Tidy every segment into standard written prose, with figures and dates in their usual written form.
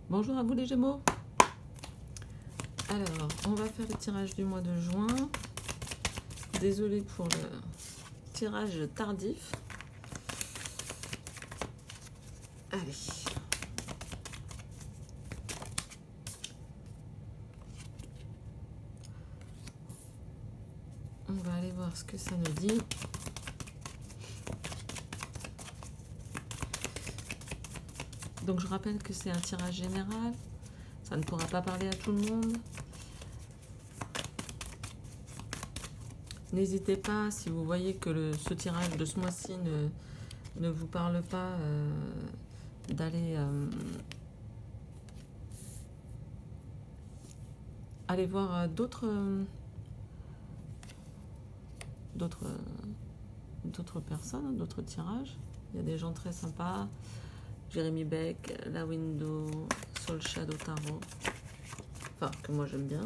Bonjour à vous les Gémeaux. Alors, on va faire le tirage du mois de juin. Désolée pour le tirage tardif. Allez. On va aller voir ce que ça nous dit. Donc je rappelle que c'est un tirage général. Ça ne pourra pas parler à tout le monde. N'hésitez pas, si vous voyez que ce tirage de ce mois-ci ne vous parle pas, d'aller aller voir d'autres personnes, d'autres tirages. Il y a des gens très sympas. Jérémy Beck, La Window, Soul Shadow Tarot. Enfin, que moi j'aime bien.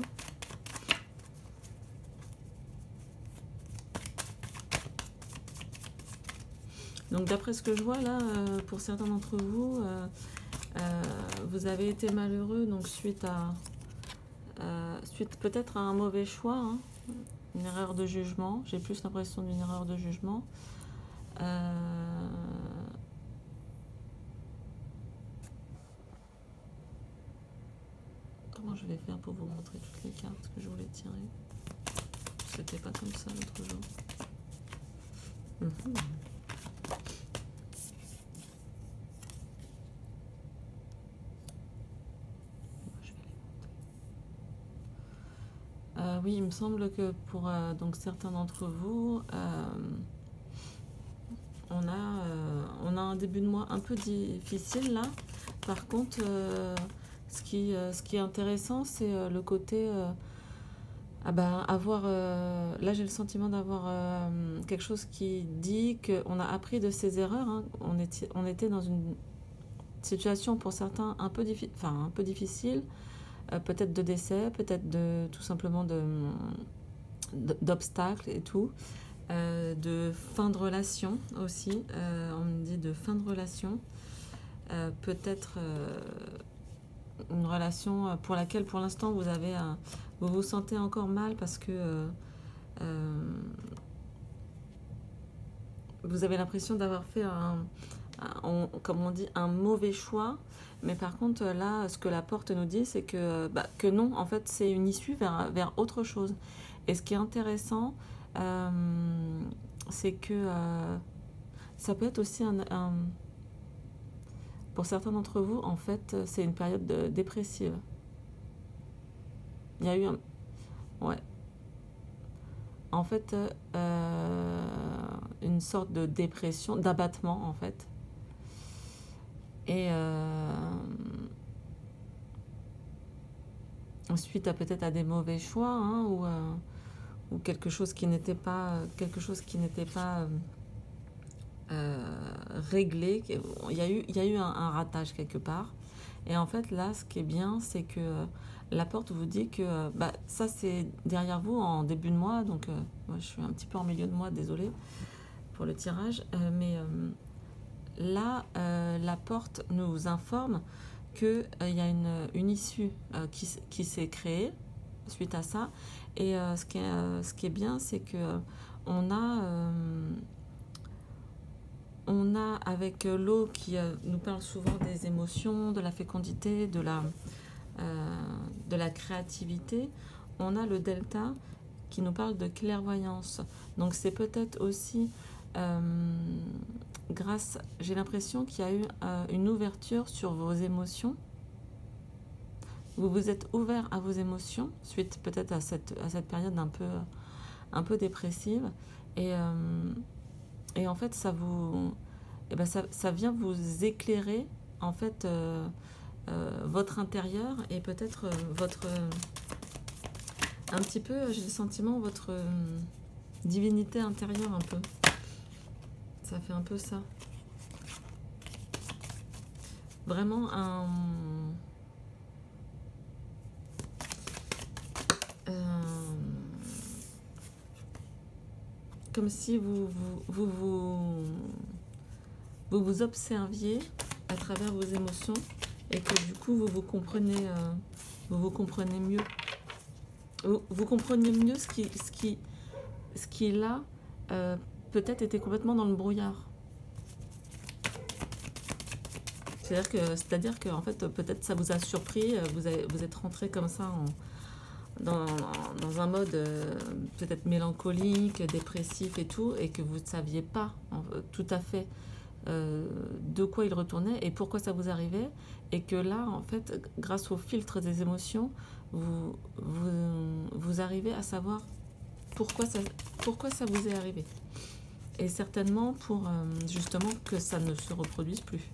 Donc d'après ce que je vois là, pour certains d'entre vous, vous avez été malheureux donc suite peut-être à un mauvais choix, hein, une erreur de jugement. J'ai plus l'impression d'une erreur de jugement. Comment je vais faire pour vous montrer toutes les cartes que je voulais tirer? C'était pas comme ça l'autre jour. Oui, il me semble que pour donc certains d'entre vous, on a un début de mois un peu difficile là. Par contre, ce qui est intéressant, c'est le côté avoir. Là, j'ai le sentiment d'avoir quelque chose qui dit qu'on a appris de ses erreurs. Hein. On était dans une situation pour certains un peu difficile. Peut-être de décès, peut-être tout simplement d'obstacles et tout, de fin de relation aussi, on me dit de fin de relation, peut-être une relation pour laquelle pour l'instant vous vous sentez encore mal parce que vous avez l'impression d'avoir fait comme on dit, un mauvais choix. Mais par contre, là, ce que la porte nous dit, c'est que non, en fait, c'est une issue vers autre chose. Et ce qui est intéressant, c'est que ça peut être aussi pour certains d'entre vous, en fait, c'est une période dépressive. Il y a eu ouais. En fait, une sorte de dépression, d'abattement, en fait. Et suite à peut-être à des mauvais choix, hein, ou quelque chose qui n'était pas réglé. Il y a eu un ratage quelque part. Et en fait, là, ce qui est bien, c'est que la porte vous dit que ça, c'est derrière vous en début de mois. Donc, moi, je suis un petit peu en milieu de mois, désolée pour le tirage. Mais là, la porte nous informe qu'il y a une issue qui s'est créée suite à ça. Et ce qui est bien, c'est que on a avec l'eau qui nous parle souvent des émotions, de la fécondité, de la créativité, on a le delta qui nous parle de clairvoyance. Donc c'est peut-être aussi j'ai l'impression qu'il y a eu une ouverture sur vos émotions. Vous vous êtes ouvert à vos émotions suite peut-être à cette période un peu dépressive. Et en fait, ça vient vous éclairer en fait votre intérieur et peut-être un petit peu, j'ai le sentiment, votre divinité intérieure un peu. Ça fait un peu ça. Vraiment comme si vous vous observiez à travers vos émotions et que du coup vous vous comprenez mieux. Vous comprenez mieux ce qui là peut-être était complètement dans le brouillard. C'est-à-dire que en fait peut-être ça vous a surpris, vous êtes rentré comme ça dans, dans un mode peut-être mélancolique, dépressif et tout, et que vous ne saviez pas tout à fait de quoi il retournait et pourquoi ça vous arrivait, et que là, en fait, grâce au filtre des émotions, vous arrivez à savoir pourquoi ça vous est arrivé. Et certainement pour justement que ça ne se reproduise plus,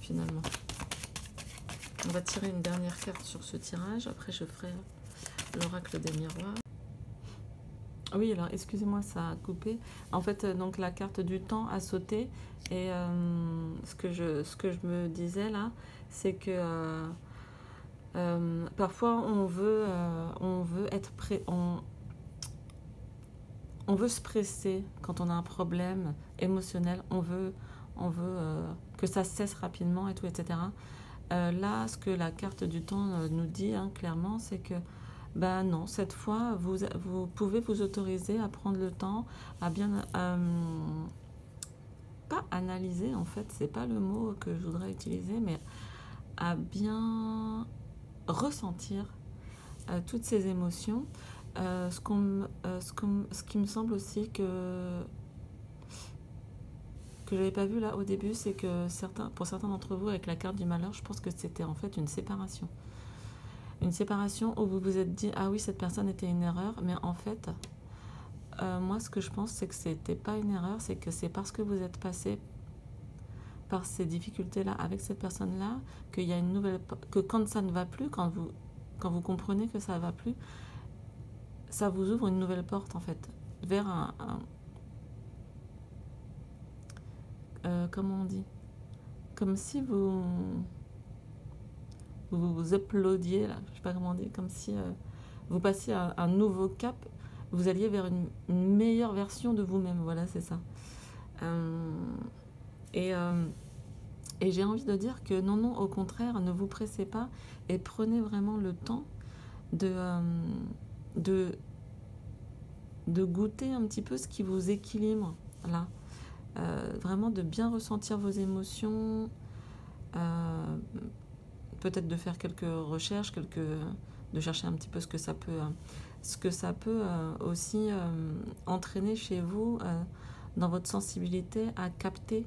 finalement. On va tirer une dernière carte sur ce tirage, après je ferai l'oracle des miroirs. Oui, alors excusez-moi, ça a coupé. En fait, donc la carte du temps a sauté, et ce que je me disais là, c'est que parfois on veut être prêt, on veut se presser quand on a un problème émotionnel, on veut que ça cesse rapidement et tout, etc. Là, ce que la carte du temps nous dit clairement, c'est que ben non, cette fois, vous pouvez vous autoriser à prendre le temps, à bien... pas analyser, en fait, c'est pas le mot que je voudrais utiliser, mais à bien ressentir toutes ces émotions. Ce qui me semble aussi que j'avais pas vu là au début, c'est que pour certains d'entre vous, avec la carte du malheur, je pense que c'était en fait une séparation. Une séparation où vous vous êtes dit, ah oui, cette personne était une erreur, mais en fait, moi ce que je pense, c'est que c'était pas une erreur, c'est que c'est parce que vous êtes passé par ces difficultés-là avec cette personne-là, qu'il y a une nouvelle... que quand ça ne va plus, quand vous comprenez que ça ne va plus, ça vous ouvre une nouvelle porte, en fait, vers comment on dit, comme si vous uploadiez, là, je sais pas comment on dit, comme si vous passiez un nouveau cap, vous alliez vers une meilleure version de vous-même, voilà, c'est ça. Et j'ai envie de dire que non, au contraire, ne vous pressez pas et prenez vraiment le temps de goûter un petit peu ce qui vous équilibre, là. Vraiment de bien ressentir vos émotions, peut-être de faire quelques recherches, de chercher un petit peu ce que ça peut aussi entraîner chez vous dans votre sensibilité à capter.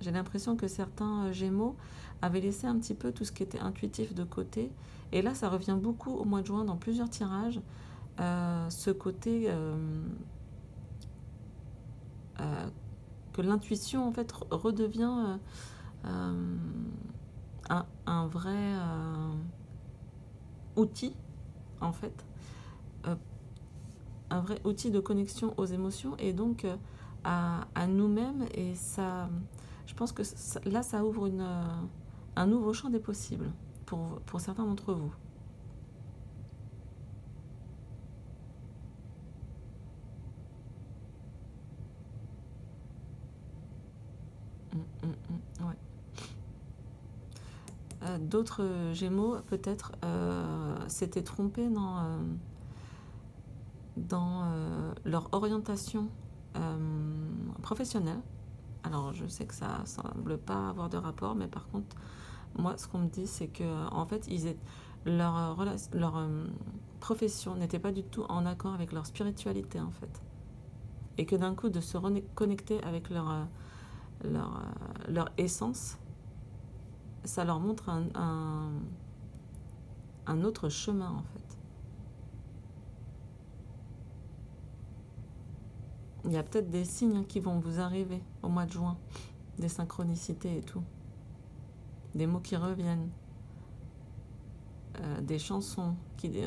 J'ai l'impression que certains Gémeaux avaient laissé un petit peu tout ce qui était intuitif de côté, et là ça revient beaucoup au mois de juin dans plusieurs tirages. Ce côté que l'intuition en fait redevient un vrai outil, en fait, un vrai outil de connexion aux émotions, et donc à nous-mêmes, et ça, je pense que là ça ouvre un nouveau champ des possibles pour certains d'entre vous. Ouais. D'autres Gémeaux peut-être s'étaient trompés dans leur orientation professionnelle. Alors je sais que ça semble pas avoir de rapport, mais par contre moi ce qu'on me dit, c'est que en fait leur profession n'était pas du tout en accord avec leur spiritualité, en fait, et que d'un coup de se reconnecter avec leur essence, ça leur montre un autre chemin, en fait. Il y a peut-être des signes qui vont vous arriver au mois de juin, des synchronicités et tout, des mots qui reviennent, des chansons qui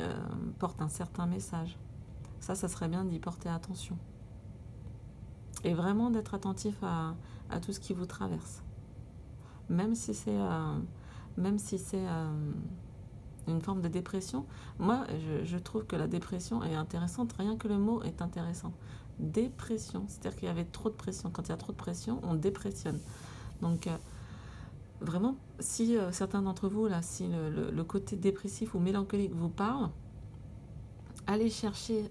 portent un certain message. Ça serait bien d'y porter attention. Et vraiment d'être attentif à tout ce qui vous traverse. Même si c'est une forme de dépression. Moi, je trouve que la dépression est intéressante, rien que le mot est intéressant. Dépression, c'est-à-dire qu'il y avait trop de pression. Quand il y a trop de pression, on dépressionne. Donc, vraiment, si certains d'entre vous, là, si le côté dépressif ou mélancolique vous parle, allez chercher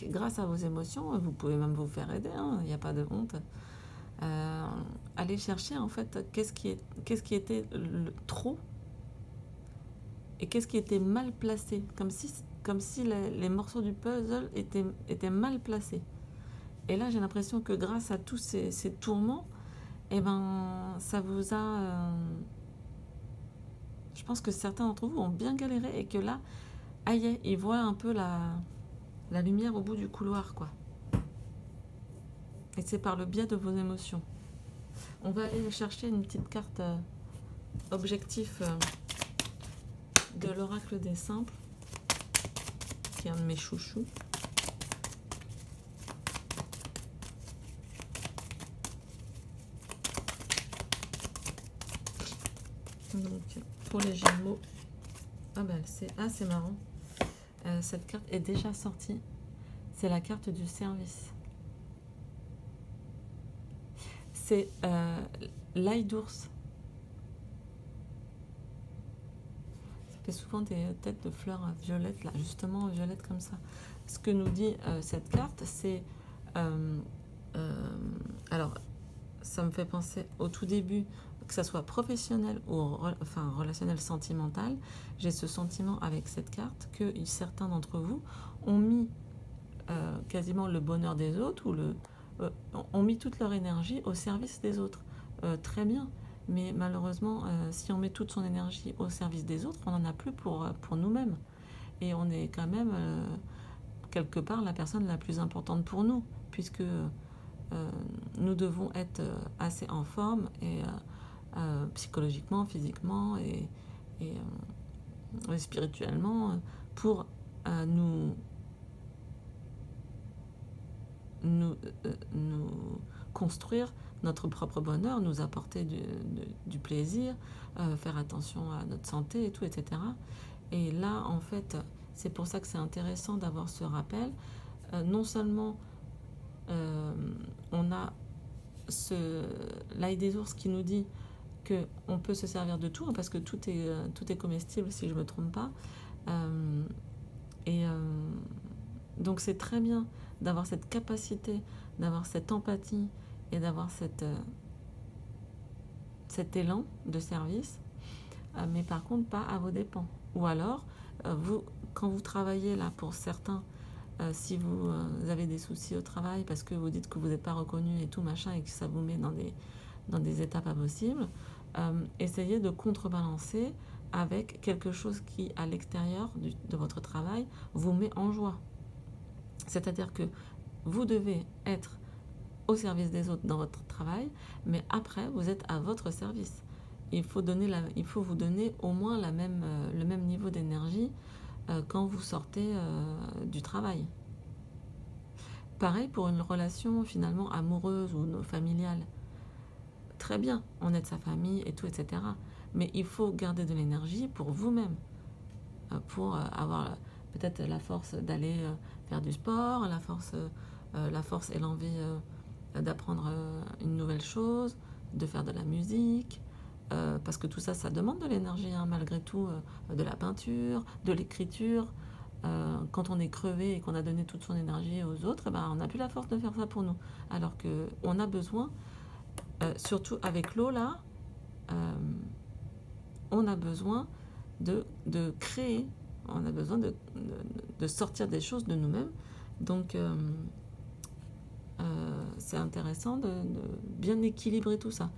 grâce à vos émotions, vous pouvez même vous faire aider, hein, il n'y a pas de honte. Allez chercher en fait qu'est-ce qui était trop et qu'est-ce qui était mal placé, comme si les morceaux du puzzle étaient mal placés. Et là, j'ai l'impression que grâce à tous ces tourments, eh ben, ça vous a... je pense que certains d'entre vous ont bien galéré et que là, aïe, ils voient un peu la lumière au bout du couloir, quoi. Et c'est par le biais de vos émotions. On va aller chercher une petite carte objectif de l'oracle des simples, qui est un de mes chouchous. Donc, pour les Gémeaux, c'est marrant. Cette carte est déjà sortie. C'est la carte du service. C'est l'ail d'ours. Ça fait souvent des têtes de fleurs violettes, là, justement violettes comme ça. Ce que nous dit cette carte, c'est... alors, ça me fait penser au tout début, que ça soit professionnel ou relationnel sentimental, j'ai ce sentiment avec cette carte que certains d'entre vous ont mis quasiment le bonheur des autres ou ont mis toute leur énergie au service des autres. Très bien, mais malheureusement, si on met toute son énergie au service des autres, on n'en a plus pour nous-mêmes. Et on est quand même, quelque part, la personne la plus importante pour nous, puisque nous devons être assez en forme et psychologiquement, physiquement et spirituellement pour nous construire notre propre bonheur, nous apporter du plaisir, faire attention à notre santé et tout, etc. Et là, en fait, c'est pour ça que c'est intéressant d'avoir ce rappel. Non seulement on a l'ail des ours qui nous dit qu'on peut se servir de tout, hein, parce que tout est comestible, si je ne me trompe pas. Donc c'est très bien d'avoir cette capacité, d'avoir cette empathie et d'avoir cet élan de service, mais par contre pas à vos dépens. Ou alors, quand vous travaillez là, pour certains, si vous avez des soucis au travail parce que vous dites que vous n'êtes pas reconnu et tout machin et que ça vous met dans des états pas possibles, essayez de contrebalancer avec quelque chose qui, à l'extérieur de votre travail, vous met en joie. C'est-à-dire que vous devez être au service des autres dans votre travail, mais après, vous êtes à votre service. Il faut vous donner au moins le même niveau d'énergie quand vous sortez du travail. Pareil pour une relation finalement amoureuse ou familiale. Très bien, on aide sa famille et tout, etc. Mais il faut garder de l'énergie pour vous-même, pour avoir peut-être la force d'aller faire du sport, la force et l'envie d'apprendre une nouvelle chose, de faire de la musique, parce que tout ça, ça demande de l'énergie, hein, malgré tout, de la peinture, de l'écriture. Quand on est crevé et qu'on a donné toute son énergie aux autres, ben, on n'a plus la force de faire ça pour nous. Alors qu'on a besoin, surtout avec l'eau là, on a besoin de créer, on a besoin de sortir des choses de nous-mêmes. Donc c'est intéressant de bien équilibrer tout ça.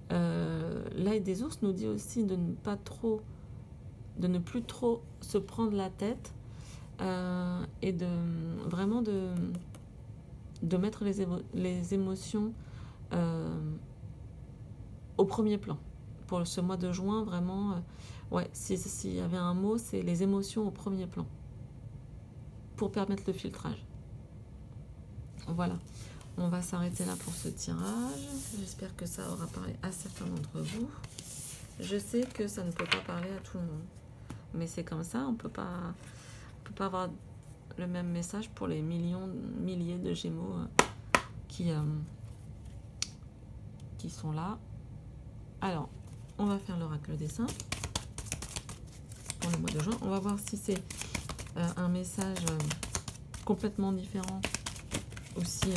L'ail des ours nous dit aussi de ne plus trop se prendre la tête et vraiment de mettre les émotions au premier plan. Pour ce mois de juin, vraiment, s'il y avait un mot, c'est les émotions au premier plan pour permettre le filtrage. Voilà, on va s'arrêter là pour ce tirage. J'espère que ça aura parlé à certains d'entre vous. Je sais que ça ne peut pas parler à tout le monde, mais c'est comme ça, on peut pas avoir le même message pour les milliers de Gémeaux qui sont là. Alors, on va faire l'oracle des saints pour le mois de juin. On va voir si c'est un message complètement différent ou si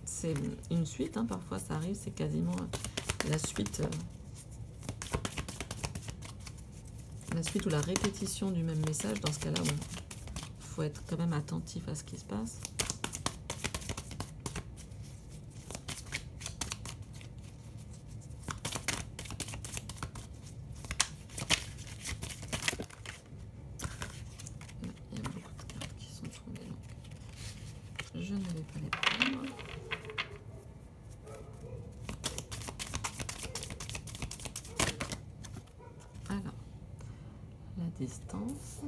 c'est une suite. Hein, parfois, ça arrive, c'est quasiment la suite ou la répétition du même message. Dans ce cas-là, il faut être quand même attentif à ce qui se passe. Il y a beaucoup de cartes qui sont tombées, donc je ne vais pas les prendre. Alors, la distance.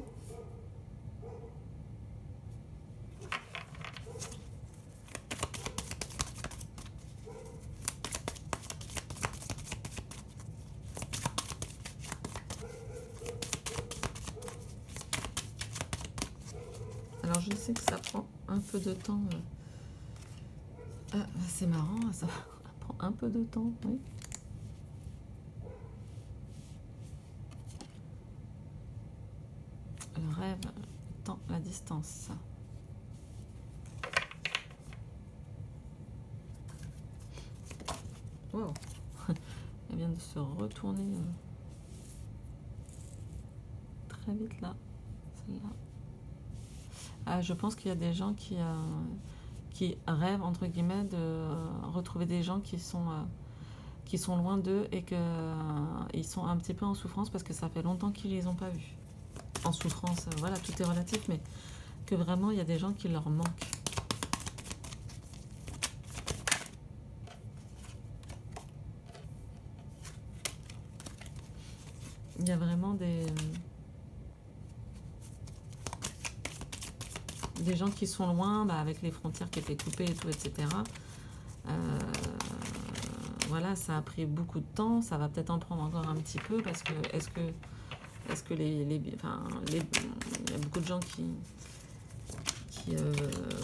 Alors, je sais que ça prend un peu de temps. Ah, c'est marrant, ça prend un peu de temps, oui. Le rêve, le temps, la distance. Wow. Elle vient de se retourner très vite là, celle-là. Ah, je pense qu'il y a des gens qui rêvent, entre guillemets, de retrouver des gens qui sont loin d'eux et qu'ils sont un petit peu en souffrance parce que ça fait longtemps qu'ils les ont pas vus. En souffrance, voilà, tout est relatif, mais que vraiment, il y a des gens qui leur manquent. Il y a vraiment des gens qui sont loin, avec les frontières qui étaient coupées et tout, etc. Voilà, ça a pris beaucoup de temps, ça va peut-être en prendre encore un petit peu parce que est-ce que il y a beaucoup de gens qui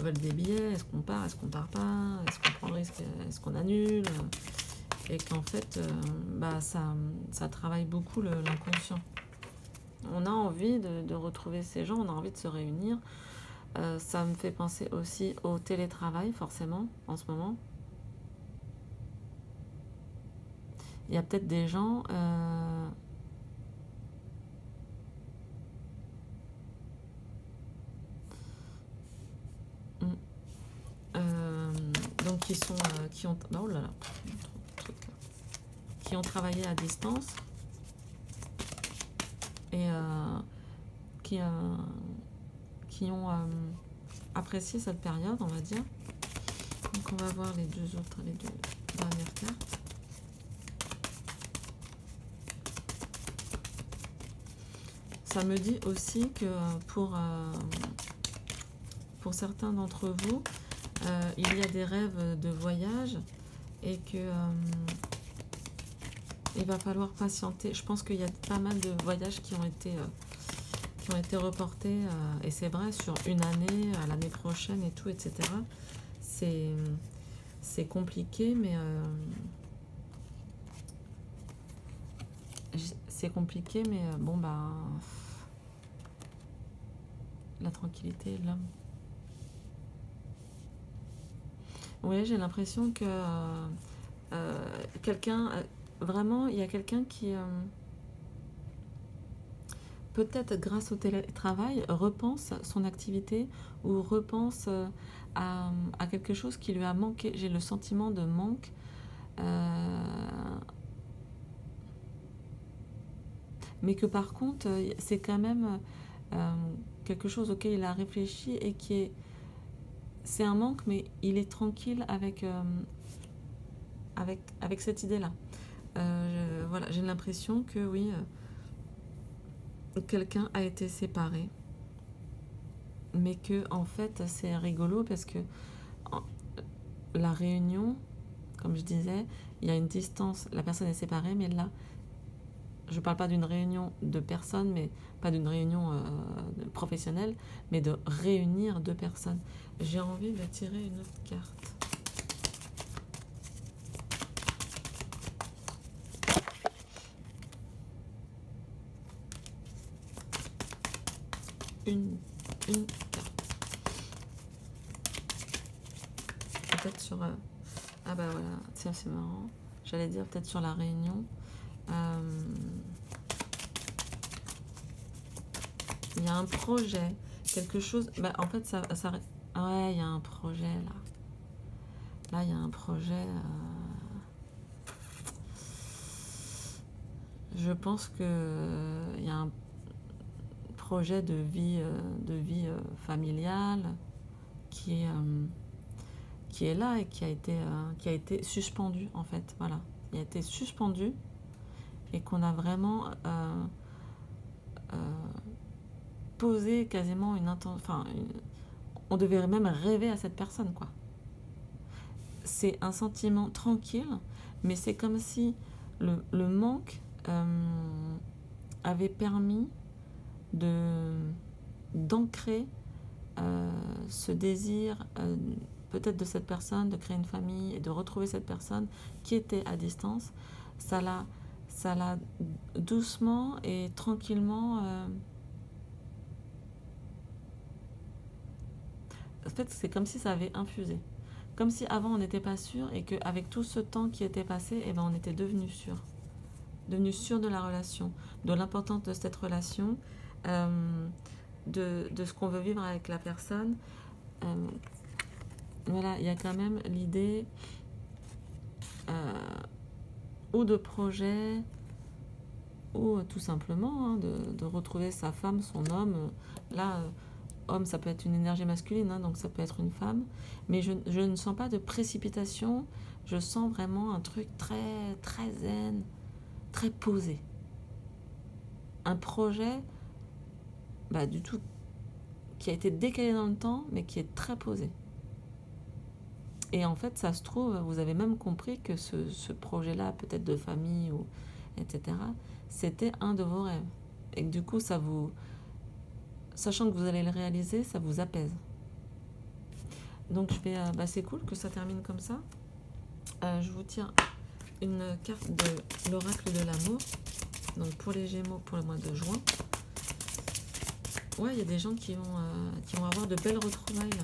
veulent des billets, est-ce qu'on part, est-ce qu'on part pas, est-ce qu'on prend le risque, est-ce qu'on annule, et qu'en fait ça travaille beaucoup l'inconscient. On a envie de retrouver ces gens, on a envie de se réunir. Ça me fait penser aussi au télétravail, forcément, en ce moment. Il y a peut-être des gens donc qui ont travaillé à distance et qui ont apprécié cette période, on va dire. Donc on va voir les deux dernières cartes. Ça me dit aussi que pour certains d'entre vous, il y a des rêves de voyage et que il va falloir patienter. Je pense qu'il y a pas mal de voyages qui ont été reportés, et c'est vrai, sur une année, à l'année prochaine et tout, etc. C'est compliqué, mais bon, la tranquillité, l'homme. Oui, j'ai l'impression que vraiment, il y a quelqu'un qui, peut-être grâce au télétravail, repense son activité ou repense à quelque chose qui lui a manqué. J'ai le sentiment de manque. Mais que par contre, c'est quand même quelque chose auquel il a réfléchi et c'est un manque, mais il est tranquille avec cette idée-là. Voilà, j'ai l'impression que oui, quelqu'un a été séparé, mais que en fait c'est rigolo parce que la réunion, comme je disais, il y a une distance, la personne est séparée, mais là, je ne parle pas d'une réunion de personnes, mais pas d'une réunion professionnelle, mais de réunir deux personnes. J'ai envie de tirer une autre carte. une carte. Peut-être sur... ah bah voilà, tiens, c'est marrant. J'allais dire peut-être sur la réunion. Il y a un projet, quelque chose... Bah, en fait, ça... Ouais, il y a un projet, là. Là, il y a un projet... Je pense que il y a un projet de vie familiale qui est là et qui a été suspendu, en fait. Voilà. Il a été suspendu et qu'on a vraiment posé quasiment une intention... Enfin, on devait même rêver à cette personne, quoi. C'est un sentiment tranquille, mais c'est comme si le manque avait permis d'ancrer ce désir peut-être de cette personne, de créer une famille et de retrouver cette personne qui était à distance. Ça l'a doucement et tranquillement... en fait, c'est comme si ça avait infusé. Comme si avant on n'était pas sûr et qu'avec tout ce temps qui était passé, eh ben, on était devenu sûr. Devenu sûr de la relation, de l'importance de cette relation, de ce qu'on veut vivre avec la personne. Voilà, il y a quand même l'idée ou de projet, ou tout simplement hein, de retrouver sa femme, son homme. Là, homme, ça peut être une énergie masculine, hein, donc ça peut être une femme. Mais je ne sens pas de précipitation, je sens vraiment un truc très, très zen, très posé. Un projet, bah, du tout, qui a été décalé dans le temps, mais qui est très posé. Et en fait, ça se trouve, vous avez même compris que ce projet-là, peut-être de famille, ou etc., c'était un de vos rêves. Et que du coup, ça vous... Sachant que vous allez le réaliser, ça vous apaise. Donc, je vais... bah, c'est cool que ça termine comme ça. Je vous tiens une carte de l'oracle de l'amour. Donc, pour les Gémeaux, pour le mois de juin. Ouais, il y a des gens qui vont avoir de belles retrouvailles, là.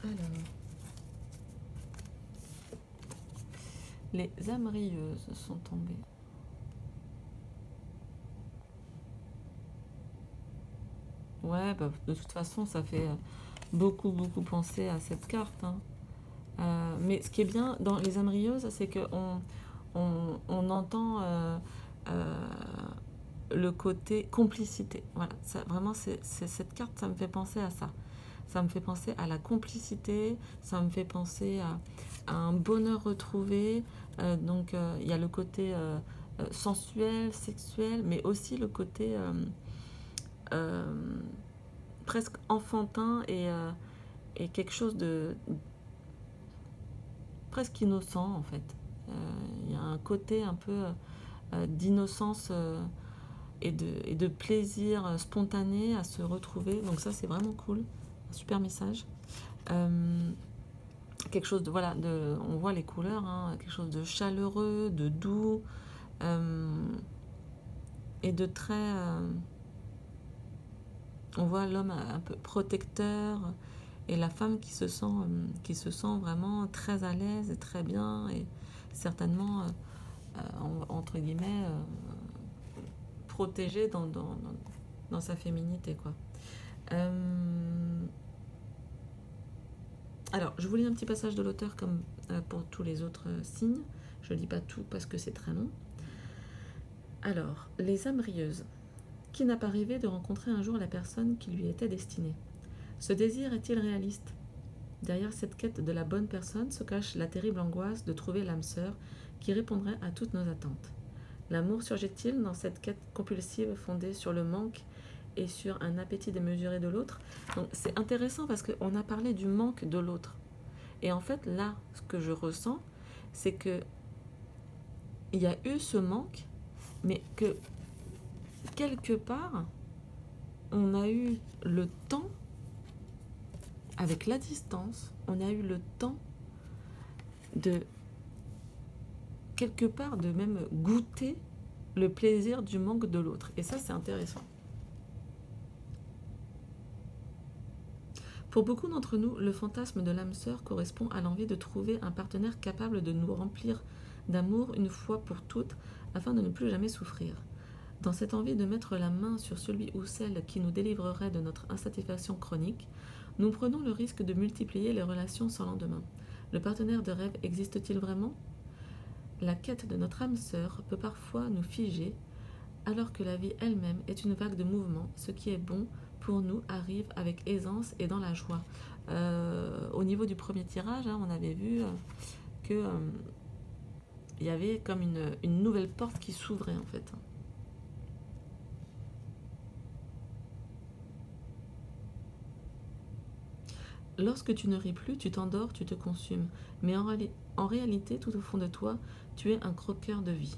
Alors, les âmes rieuses sont tombées. Ouais, bah, de toute façon, ça fait beaucoup, beaucoup penser à cette carte. Hein. Mais ce qui est bien dans les âmes rieuses, c'est qu'on on entend le côté complicité. Voilà, ça, vraiment, cette carte, ça me fait penser à ça. Ça me fait penser à la complicité, ça me fait penser à un bonheur retrouvé. Donc, il y a le côté sensuel, sexuel, mais aussi le côté presque enfantin et quelque chose de presque innocent, en fait. Il y a un côté un peu d'innocence et de plaisir spontané à se retrouver. Donc ça, c'est vraiment cool. Un super message. Quelque chose de... Voilà, on voit les couleurs, hein, quelque chose de chaleureux, de doux et de très... on voit l'homme un peu protecteur et la femme qui se sent vraiment très à l'aise et très bien et certainement, entre guillemets, protégée dans sa féminité, quoi. Alors, je vous lis un petit passage de l'auteur comme pour tous les autres signes. Je ne lis pas tout parce que c'est très long. Alors, les âmes rieuses. Qui n'a pas rêvé de rencontrer un jour la personne qui lui était destinée? Ce désir est-il réaliste? Derrière cette quête de la bonne personne se cache la terrible angoisse de trouver l'âme sœur qui répondrait à toutes nos attentes. L'amour surgit-il dans cette quête compulsive fondée sur le manque et sur un appétit démesuré de l'autre? Donc c'est intéressant parce qu'on a parlé du manque de l'autre. Et en fait, là, ce que je ressens, c'est que il y a eu ce manque, mais que quelque part, on a eu le temps, avec la distance, on a eu le temps de, quelque part, de même goûter le plaisir du manque de l'autre. Et ça, c'est intéressant. Pour beaucoup d'entre nous, le fantasme de l'âme sœur correspond à l'envie de trouver un partenaire capable de nous remplir d'amour une fois pour toutes, afin de ne plus jamais souffrir. Dans cette envie de mettre la main sur celui ou celle qui nous délivrerait de notre insatisfaction chronique, nous prenons le risque de multiplier les relations sans lendemain. Le partenaire de rêve existe-t-il vraiment? La quête de notre âme sœur peut parfois nous figer, alors que la vie elle-même est une vague de mouvements. Ce qui est bon pour nous arrive avec aisance et dans la joie. Au niveau du premier tirage, on avait vu que il y avait comme une nouvelle porte qui s'ouvrait en fait. Lorsque tu ne ris plus, tu t'endors, tu te consumes. Mais en réalité, tout au fond de toi, tu es un croqueur de vie.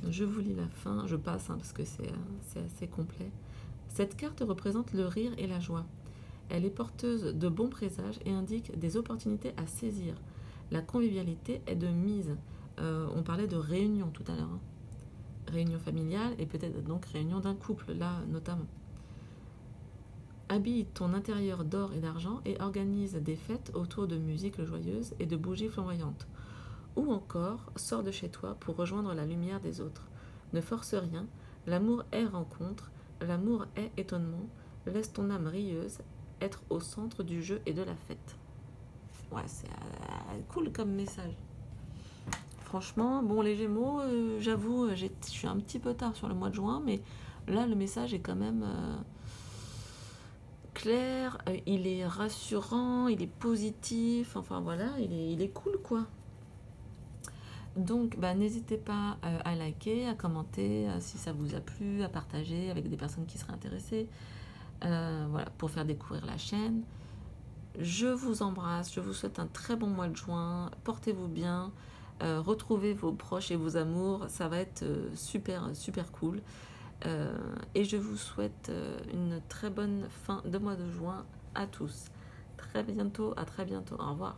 Je vous lis la fin, je passe parce que c'est assez complet. Cette carte représente le rire et la joie. Elle est porteuse de bons présages et indique des opportunités à saisir. La convivialité est de mise. On parlait de réunion tout à l'heure. Réunion familiale et peut-être donc réunion d'un couple, là notamment. Habille ton intérieur d'or et d'argent et organise des fêtes autour de musique joyeuse et de bougies flamboyantes. Ou encore, sors de chez toi pour rejoindre la lumière des autres. Ne force rien, l'amour est rencontre, l'amour est étonnement, laisse ton âme rieuse être au centre du jeu et de la fête. Ouais, c'est cool comme message. Franchement, bon, les Gémeaux, j'avoue, je suis un petit peu tard sur le mois de juin, mais là, le message est quand même clair, il est rassurant, il est positif, enfin voilà, il est cool quoi. Donc, n'hésitez pas à liker, à commenter si ça vous a plu, à partager avec des personnes qui seraient intéressées, voilà, pour faire découvrir la chaîne. Je vous embrasse, je vous souhaite un très bon mois de juin, portez-vous bien, retrouvez vos proches et vos amours, ça va être super, super cool. Et je vous souhaite une très bonne fin de mois de juin à tous. Très bientôt, à très bientôt, au revoir.